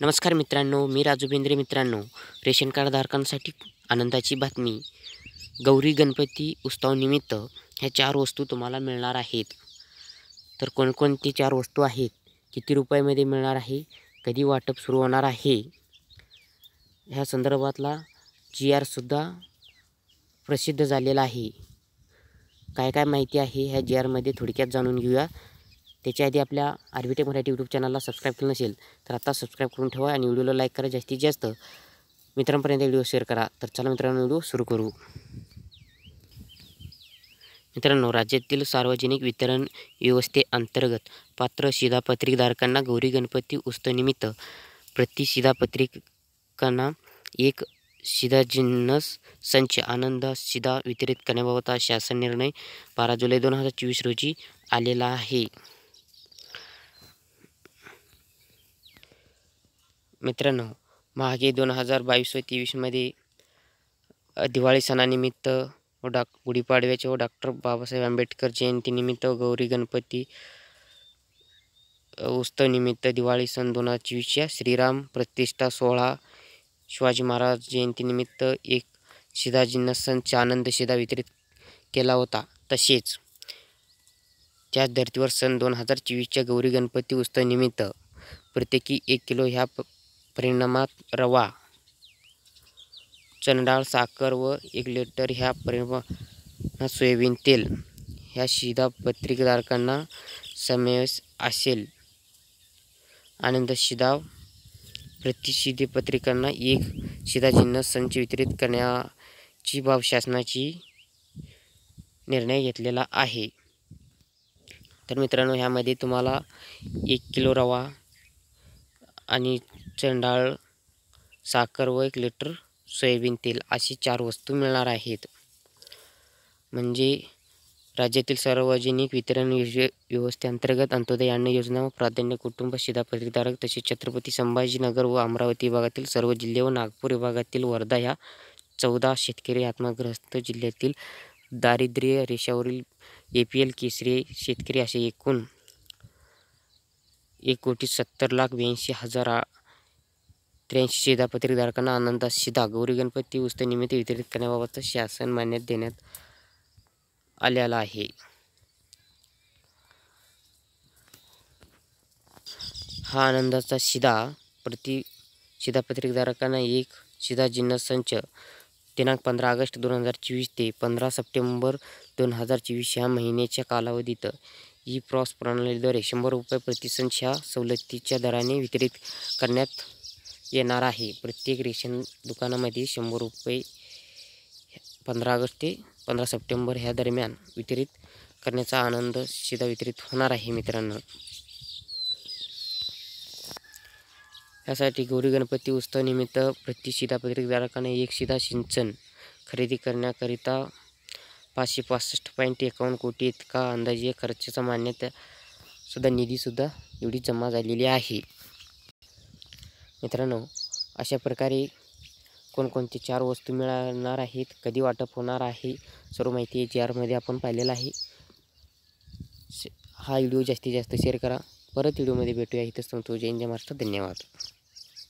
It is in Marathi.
नमस्कार मित्रांनो, मी राजू बेंद्रे. मित्रांनो, रेशन कार्ड धारकांसाठी आनंदाची बातमी. गौरी गणपती उत्सवानिमित्त ह्या 4 वस्तू तुम्हाला मिळणार आहेत. तर कोणकोणती 4 वस्तू आहेत, किती रुपयामध्ये मिळणार आहे, कधी वाटप सुरू होणार आहे, ह्या संदर्भातला GR सुद्धा प्रसिद्ध झालेला आहे. काय काय माहिती आहे ह्या GRमध्ये थोडक्यात जाणून घेऊया. त्याच्या आधी आपल्या आरबीटेक मराठी यूट्यूब चॅनलला सबस्क्राईब केलं नसेल तर आता सबस्क्राईब करून ठेवा आणि व्हिडिओला लाईक करा. जास्तीत जास्त मित्रांपर्यंत व्हिडिओ शेअर करा. तर चला मित्रांनो, व्हिडिओ सुरू करू. मित्रांनो, राज्यातील सार्वजनिक वितरण व्यवस्थेअंतर्गत पात्र शिधापत्रिकधारकांना गौरी गणपती उत्सवानिमित्त प्रति शिधापत्रिकांना एक शिधाजिन्नस संच आनंद शिधा वितरित करण्याबाबत शासन निर्णय 12 जुलै 2024 रोजी आलेला आहे. मित्रांनो, मागे 2022 व 2023मध्ये दिवाळी सणानिमित्त व गुढीपाडव्याच्या व डॉक्टर बाबासाहेब आंबेडकर जयंतीनिमित्त गौरी गणपती उत्सवानिमित्त दिवाळी सन 2024च्या श्रीराम प्रतिष्ठा सोहळा शिवाजी महाराज जयंतीनिमित्त एक शिधाजिन्नस संच आनंद शिधा वितरित केला होता. तसेच त्याच धर्तीवर सन 2024च्या गौरी गणपती उत्सवानिमित्त प्रत्येकी 1 किलो ह्या परिमाणात रवा, चणा डाळ, साखर व 1 लिटर ह्या परिमाणात सोयाबीन तेल ह्या शिधापत्रिकधारकांना समावेश असेल. आनंद शिधा प्रति शिधापत्रिकांना एक शिधाजिन्नस संच वितरित करण्याची बाब शासनाची निर्णय घेतलेला आहे. तर मित्रांनो, ह्यामध्ये तुम्हाला 1 किलो रवा आणि चणा डाळ, साखर व 1 लिटर सोयाबीन तेल अशी 4 वस्तू मिळणार आहेत. म्हणजे राज्यातील सार्वजनिक वितरण व्यवस्थेअंतर्गत अंत्योदय अन्न योजना व प्राधान्य कुटुंब शिधापत्रिकधारक तसेच छत्रपती संभाजीनगर व अमरावती विभागातील सर्व जिल्हे व नागपूर विभागातील वर्धा ह्या 14 शेतकरी आत्मग्रस्त जिल्ह्यातील दारिद्र्य रेषेवरील APL केसरी शेतकरी असे एकूण 1,70,82,083 शिधापत्रिकधारकांना आनंद शिधा गौरी गणपती उत्सवानिमित्त वितरित करण्याबाबत शासन मान्यता देण्यात आलेला आहे. हा आनंदाचा शिधा प्रति शिधापत्रिकधारकांना एक शिधाजिन्नस संच दिनांक 15 ऑगस्ट 2024 ते 15 सप्टेंबर 2024 ह्या महिन्याच्या कालावधीत ई-प्रॉस प्रणालीद्वारे 100 रुपये प्रति संच ह्या सवलतीच्या दराने वितरित करण्यात येणार आहे. प्रत्येक रेशन दुकानामध्ये 100 रुपये 15 ऑगस्ट ते 15 सप्टेंबर ह्या दरम्यान वितरित करण्याचा आनंद शिधा वितरित होणार आहे. मित्रांनो, यासाठी गौरी गणपती उत्सवानिमित्त प्रति शिधापत्रिकधारकांना एक शिधा सिंचन खरेदी करण्याकरिता 565.51 कोटी इतका अंदाजे खर्चाचा मान्यता निधीसुद्धा एवढी जमा झालेली आहे. मित्रांनो, अशा प्रकारे कोणकोणते 4 वस्तू मिळणार आहेत, कधी वाटप होणार आहे, सर्व माहिती GRमध्ये आपण पाहिलेलं आहे. हा व्हिडिओ जास्तीत जास्त शेअर करा. परत व्हिडिओमध्ये भेटूया. इथंच थांबतो. जय हिंद, जय महाराष्ट्र. धन्यवाद.